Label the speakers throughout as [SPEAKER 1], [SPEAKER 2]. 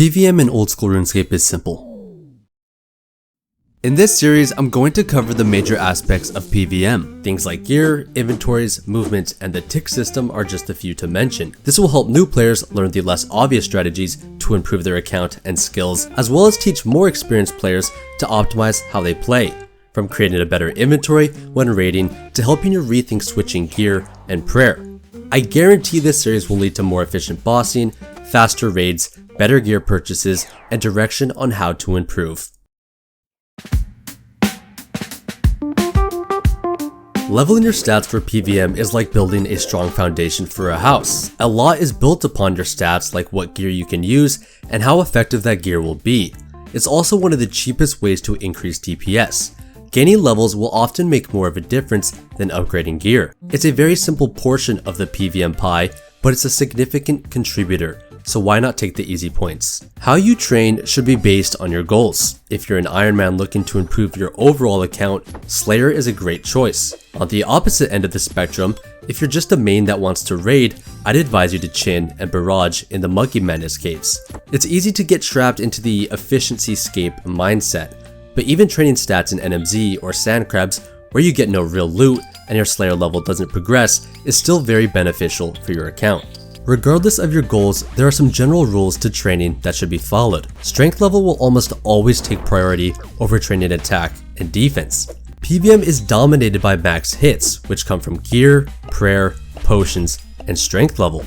[SPEAKER 1] PVM in old school RuneScape is simple. In this series, I'm going to cover the major aspects of PVM. Things like gear, inventories, movement, and the tick system are just a few to mention. This will help new players learn the less obvious strategies to improve their account and skills, as well as teach more experienced players to optimize how they play. From creating a better inventory when raiding to helping you rethink switching gear and prayer. I guarantee this series will lead to more efficient bossing, faster raids, better gear purchases, and direction on how to improve. Leveling your stats for PVM is like building a strong foundation for a house. A lot is built upon your stats, like what gear you can use and how effective that gear will be. It's also one of the cheapest ways to increase DPS. Gaining levels will often make more of a difference than upgrading gear. It's a very simple portion of the PVM pie, but it's a significant contributor, so why not take the easy points? How you train should be based on your goals. If you're an Iron Man looking to improve your overall account, Slayer is a great choice. On the opposite end of the spectrum, if you're just a main that wants to raid, I'd advise you to Chin and Barrage in the Monkey Madness caves. It's easy to get trapped into the efficiency scape mindset, but even training stats in NMZ or Sand Crabs, where you get no real loot and your Slayer level doesn't progress, is still very beneficial for your account. Regardless of your goals, there are some general rules to training that should be followed. Strength level will almost always take priority over training attack and defense. PVM is dominated by max hits, which come from gear, prayer, potions, and strength level.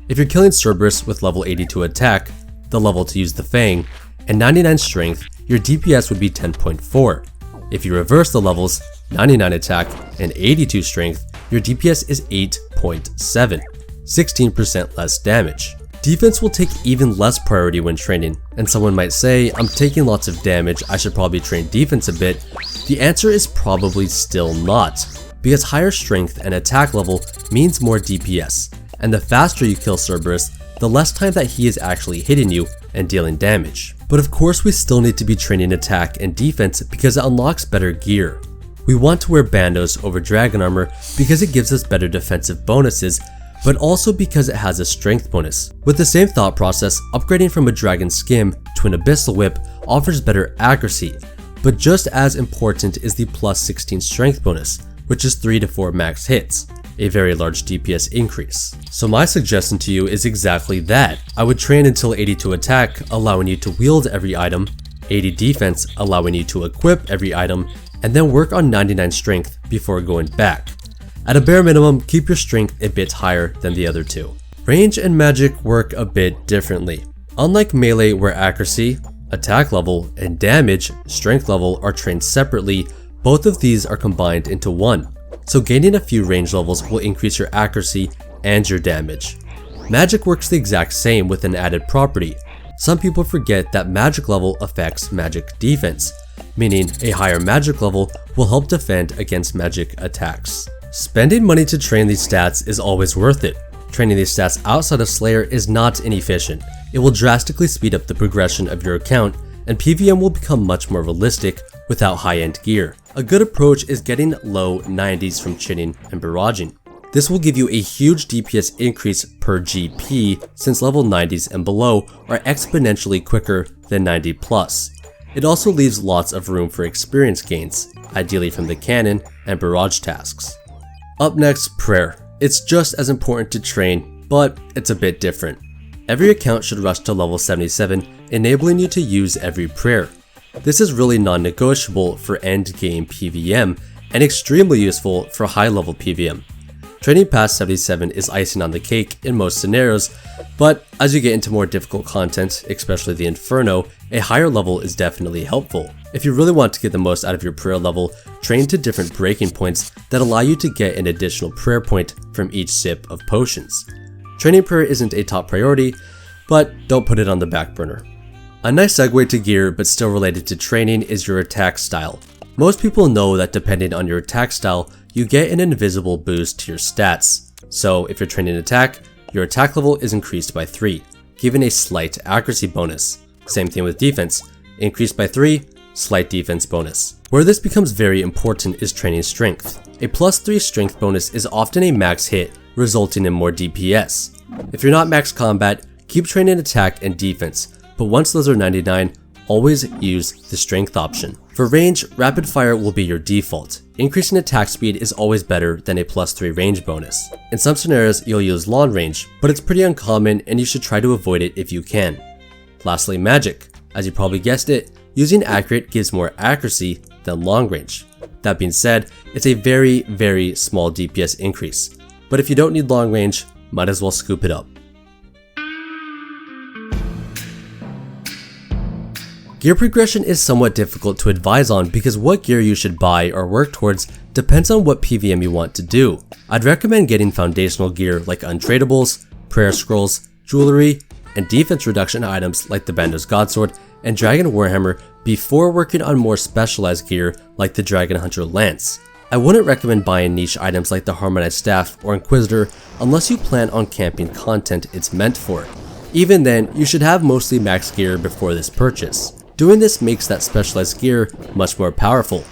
[SPEAKER 1] If you're killing Cerberus with level 82 attack, the level to use the Fang, and 99 strength, your DPS would be 10.4. If you reverse the levels, 99 attack and 82 strength, your DPS is 8.7. 16% less damage. Defense will take even less priority when training, and someone might say, I'm taking lots of damage, I should probably train defense a bit. The answer is probably still not, because higher strength and attack level means more DPS, and the faster you kill Cerberus, the less time that he is actually hitting you and dealing damage. But of course we still need to be training attack and defense because it unlocks better gear. We want to wear bandos over dragon armor because it gives us better defensive bonuses, but also because it has a strength bonus. With the same thought process, upgrading from a dragon skim to an abyssal whip offers better accuracy, but just as important is the plus 16 strength bonus, which is 3 to 4 max hits, a very large DPS increase. So my suggestion to you is exactly that. I would train until 82 attack, allowing you to wield every item, 80 defense, allowing you to equip every item, and then work on 99 strength before going back. At a bare minimum, keep your strength a bit higher than the other two. Range and magic work a bit differently. Unlike melee where accuracy, attack level, and damage, strength level are trained separately, both of these are combined into one. So gaining a few range levels will increase your accuracy and your damage. Magic works the exact same with an added property. Some people forget that magic level affects magic defense, meaning a higher magic level will help defend against magic attacks. Spending money to train these stats is always worth it. Training these stats outside of Slayer is not inefficient. It will drastically speed up the progression of your account, and PVM will become much more realistic without high-end gear. A good approach is getting low 90s from chinning and barraging. This will give you a huge DPS increase per GP since level 90s and below are exponentially quicker than 90 plus. It also leaves lots of room for experience gains, ideally from the cannon and barrage tasks. Up next, prayer. It's just as important to train, but it's a bit different. Every account should rush to level 77, enabling you to use every prayer. This is really non-negotiable for endgame PVM and extremely useful for high-level PVM. Training past 77 is icing on the cake in most scenarios, but as you get into more difficult content, especially the Inferno, a higher level is definitely helpful. If you really want to get the most out of your prayer level, train to different breaking points that allow you to get an additional prayer point from each sip of potions. Training prayer isn't a top priority, but don't put it on the back burner. A nice segue to gear, but still related to training, is your attack style. Most people know that depending on your attack style, you get an invisible boost to your stats. So if you're training attack, your attack level is increased by 3, giving a slight accuracy bonus. Same thing with defense, increased by 3, slight defense bonus. Where this becomes very important is training strength. A plus 3 strength bonus is often a max hit, resulting in more DPS. If you're not max combat, keep training attack and defense, but once those are 99, always use the strength option. For range, rapid fire will be your default. Increasing attack speed is always better than a +3 range bonus. In some scenarios, you'll use long range, but it's pretty uncommon and you should try to avoid it if you can. Lastly, magic. As you probably guessed it, using accurate gives more accuracy than long range. That being said, it's a very small DPS increase, but if you don't need long range, might as well scoop it up. Gear progression is somewhat difficult to advise on because what gear you should buy or work towards depends on what PVM you want to do. I'd recommend getting foundational gear like untradables, prayer scrolls, jewelry, and defense reduction items like the Bando's Godsword and Dragon Warhammer before working on more specialized gear like the Dragon Hunter Lance. I wouldn't recommend buying niche items like the Harmonized Staff or Inquisitor unless you plan on camping content it's meant for. Even then, you should have mostly max gear before this purchase. Doing this makes that specialized gear much more powerful.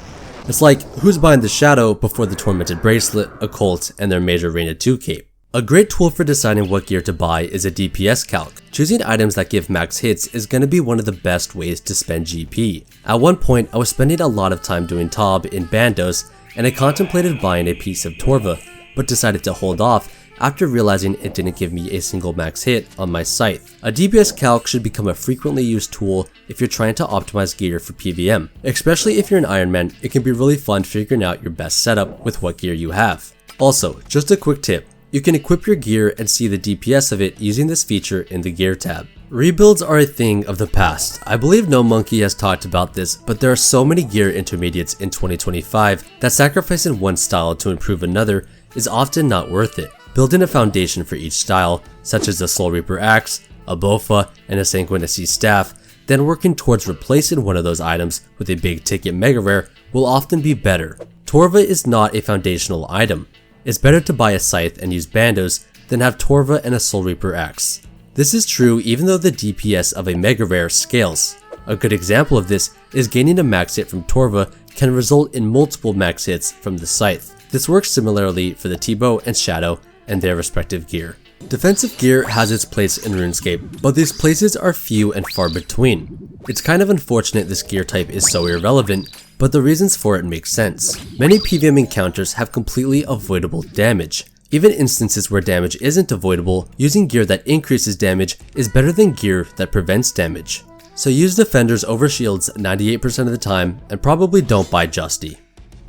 [SPEAKER 1] It's like who's buying the Shadow before the Tormented Bracelet, Occult, and their major Reign of 2 cape. A great tool for deciding what gear to buy is a DPS calc. Choosing items that give max hits is going to be one of the best ways to spend GP. At one point, I was spending a lot of time doing Tob in Bandos, and I contemplated buying a piece of Torva, but decided to hold off after realizing it didn't give me a single max hit on my scythe. A DPS calc should become a frequently used tool if you're trying to optimize gear for PVM. Especially if you're an Iron Man, it can be really fun figuring out your best setup with what gear you have. Also, just a quick tip, you can equip your gear and see the DPS of it using this feature in the gear tab. Rebuilds are a thing of the past. I believe No Monkey has talked about this, but there are so many gear intermediates in 2025 that sacrificing one style to improve another is often not worth it. Building a foundation for each style, such as the Soul Reaper Axe, a Bofa, and a Sanguinacy Staff, then working towards replacing one of those items with a big ticket mega rare will often be better. Torva is not a foundational item. It's better to buy a scythe and use bandos than have Torva and a Soul Reaper Axe. This is true even though the DPS of a mega rare scales. A good example of this is gaining a max hit from Torva can result in multiple max hits from the scythe. This works similarly for the T-Bow and Shadow and their respective gear. Defensive gear has its place in RuneScape, but these places are few and far between. It's kind of unfortunate this gear type is so irrelevant, but the reasons for it make sense. Many PVM encounters have completely avoidable damage. Even instances where damage isn't avoidable, using gear that increases damage is better than gear that prevents damage. So use defenders over shields 98% of the time and probably don't buy Justy.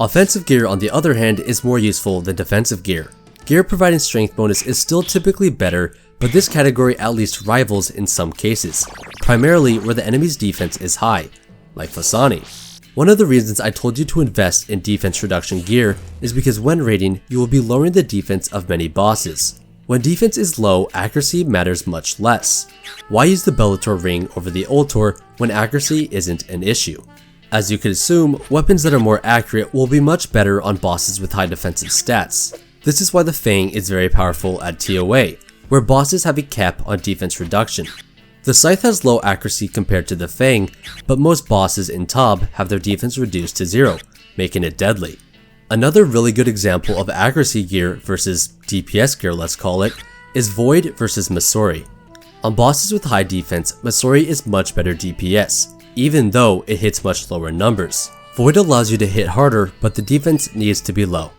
[SPEAKER 1] Offensive gear on the other hand is more useful than defensive gear. Gear providing strength bonus is still typically better, but this category at least rivals in some cases, primarily where the enemy's defense is high, like Fasani. One of the reasons I told you to invest in defense reduction gear is because when raiding, you will be lowering the defense of many bosses. When defense is low, accuracy matters much less. Why use the Bellator ring over the Ultor when accuracy isn't an issue? As you could assume, weapons that are more accurate will be much better on bosses with high defensive stats. This is why the Fang is very powerful at TOA, where bosses have a cap on defense reduction. The Scythe has low accuracy compared to the Fang, but most bosses in Tob have their defense reduced to 0, making it deadly. Another really good example of accuracy gear versus DPS gear, let's call it, is Void versus Masori. On bosses with high defense, Masori is much better DPS, even though it hits much lower numbers. Void allows you to hit harder, but the defense needs to be low.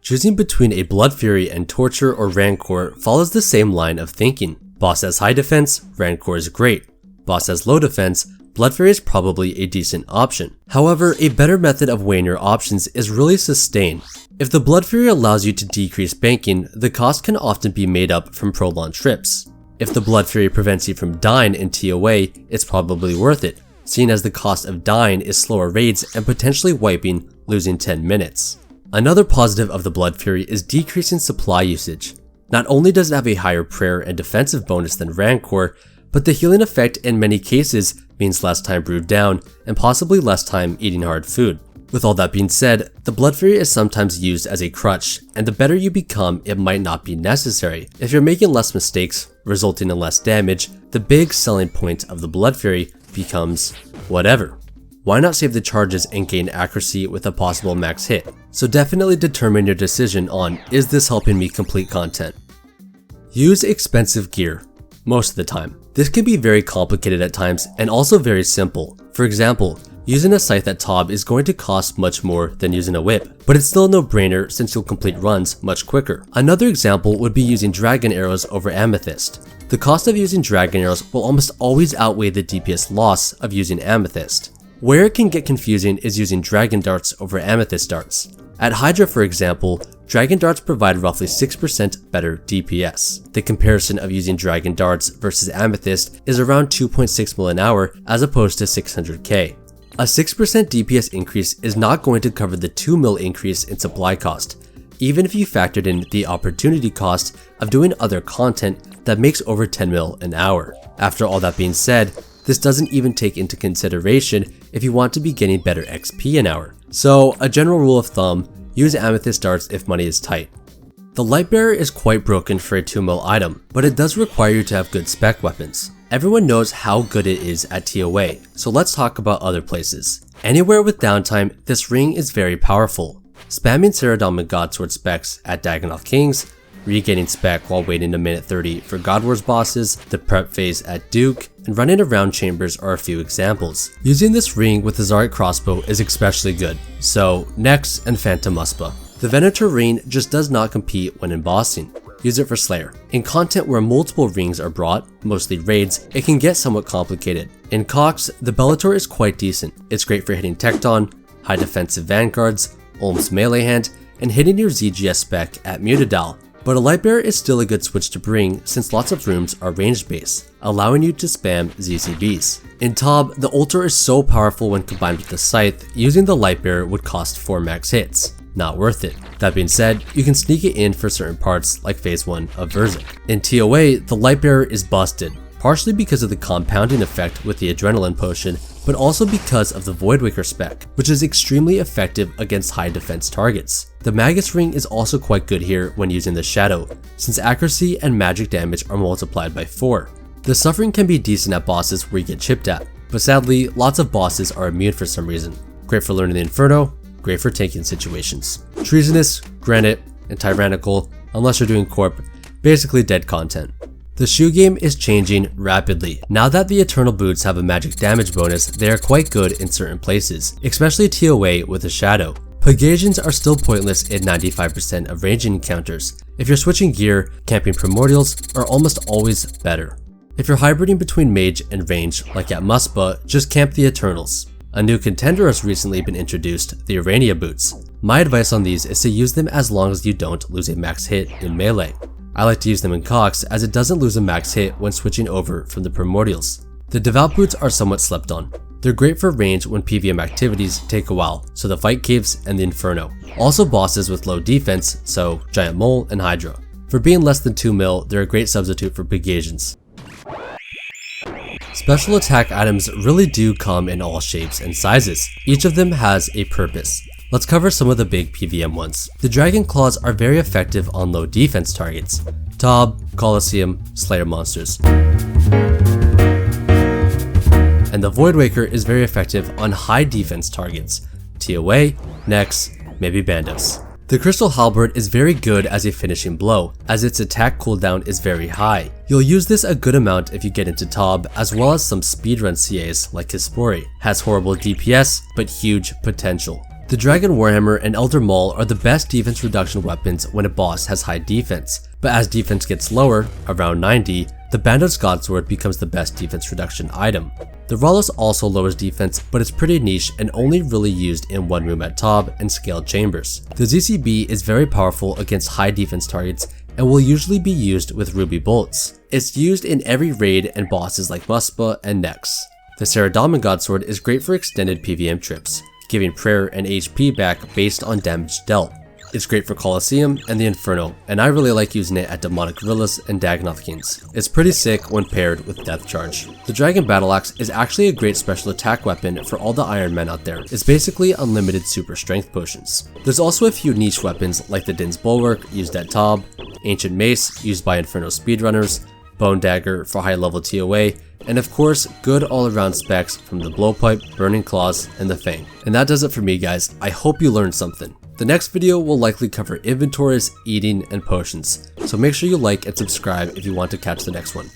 [SPEAKER 1] Choosing between a Blood Fury and Torture or Rancor follows the same line of thinking. Boss has high defense, Rancor is great. Boss has low defense, Blood Fury is probably a decent option. However, a better method of weighing your options is really Sustain. If the Blood Fury allows you to decrease banking, the cost can often be made up from prolonged trips. If the Blood Fury prevents you from dying in TOA, it's probably worth it, seeing as the cost of dying is slower raids and potentially wiping, losing 10 minutes. Another positive of the Blood Fury is decreasing supply usage. Not only does it have a higher prayer and defensive bonus than Rancor, but the healing effect in many cases means less time brewed down and possibly less time eating hard food. With all that being said, the Blood Fury is sometimes used as a crutch, and the better you become, it might not be necessary. If you're making less mistakes, resulting in less damage, the big selling point of the Blood Fury becomes whatever. Why not save the charges and gain accuracy with a possible max hit? So definitely determine your decision on, is this helping me complete content? Use expensive gear, most of the time. This can be very complicated at times and also very simple. For example, using a scythe at Tob is going to cost much more than using a whip, but it's still a no-brainer since you'll complete runs much quicker. Another example would be using dragon arrows over amethyst. The cost of using dragon arrows will almost always outweigh the DPS loss of using amethyst. Where it can get confusing is using dragon darts over amethyst darts. At Hydra, for example, dragon darts provide roughly 6% better DPS. The comparison of using dragon darts versus amethyst is around 2.6 mil an hour as opposed to 600k. A 6% DPS increase is not going to cover the 2 mil increase in supply cost, even if you factored in the opportunity cost of doing other content that makes over 10 mil an hour. After all that being said, this doesn't even take into consideration if you want to be getting better XP an hour. So a general rule of thumb, use amethyst darts if money is tight. The Lightbearer is quite broken for a 2 mil item, but it does require you to have good spec weapons. Everyone knows how good it is at TOA, so let's talk about other places. Anywhere with downtime, this ring is very powerful. Spamming Saradomin Godsword specs at Dagannoth Kings, regaining spec while waiting a minute 30 for God Wars bosses, the prep phase at Duke, and running around chambers are a few examples. Using this ring with the Zarite crossbow is especially good, so Nex and Phantom Muspa. The Venator ring just does not compete when embossing. Use it for Slayer. In content where multiple rings are brought, mostly raids, it can get somewhat complicated. In Cox, the Bellator is quite decent. It's great for hitting Tecton, high defensive vanguards, Olm's melee hand, and hitting your ZGS spec at Mutadal. But a Lightbearer is still a good switch to bring since lots of rooms are ranged based, allowing you to spam ZCBs. In Tob, the Ultor is so powerful when combined with the Scythe, using the Lightbearer would cost 4 max hits. Not worth it. That being said, you can sneak it in for certain parts like phase 1 of Verzik. In TOA, the Lightbearer is busted, partially because of the compounding effect with the Adrenaline Potion, but also because of the Voidwaker spec, which is extremely effective against high defense targets. The Magus ring is also quite good here when using the Shadow, since accuracy and magic damage are multiplied by 4. The Suffering can be decent at bosses where you get chipped at, but sadly, lots of bosses are immune for some reason. Great for learning the Inferno, great for tanking situations. Treasonous, Granite, and Tyrannical, unless you're doing Corp, basically dead content. The shoe game is changing rapidly. Now that the Eternal Boots have a magic damage bonus, they are quite good in certain places, especially TOA with a Shadow. Pegasians are still pointless in 95% of ranging encounters. If you're switching gear, camping Primordials are almost always better. If you're hybriding between mage and range, like at Muspa, just camp the Eternals. A new contender has recently been introduced, the Urania Boots. My advice on these is to use them as long as you don't lose a max hit in melee. I like to use them in Cox as it doesn't lose a max hit when switching over from the Primordials. The Devout Boots are somewhat slept on. They're great for range when PVM activities take a while, so the Fight Caves and the Inferno. Also bosses with low defense, so Giant Mole and Hydra. For being less than 2 mil, they're a great substitute for Pegasians. Special attack items really do come in all shapes and sizes. Each of them has a purpose. Let's cover some of the big PVM ones. The Dragon Claws are very effective on low defense targets. Tob, Colosseum, Slayer monsters. And the Voidwaker is very effective on high defense targets. TOA, Nex, maybe Bandos. The Crystal Halberd is very good as a finishing blow, as its attack cooldown is very high. You'll use this a good amount if you get into Tob, as well as some speedrun CAs like Kispori. Has horrible DPS, but huge potential. The Dragon Warhammer and Elder Maul are the best defense reduction weapons when a boss has high defense, but as defense gets lower, around 90, the Bandit's Godsword becomes the best defense reduction item. The Rawlos also lowers defense, but it's pretty niche and only really used in one room at Tob and scaled chambers. The ZCB is very powerful against high defense targets and will usually be used with Ruby Bolts. It's used in every raid and bosses like Muspa and Nex. The Saradomin Godsword is great for extended PVM trips, giving prayer and HP back based on damage dealt. It's great for Colosseum and the Inferno, and I really like using it at Demonic Gorillas and Dagannoth Kings. It's pretty sick when paired with Death Charge. The Dragon Battle Axe is actually a great special attack weapon for all the Iron Men out there. It's basically unlimited super strength potions. There's also a few niche weapons like the Din's Bulwark used at Tob, Ancient Mace used by Inferno speedrunners, Bone Dagger for high level TOA, and of course, good all-around specs from the Blowpipe, Burning Claws, and the Fang. And that does it for me, guys. I hope you learned something. The next video will likely cover inventories, eating, and potions, so make sure you like and subscribe if you want to catch the next one.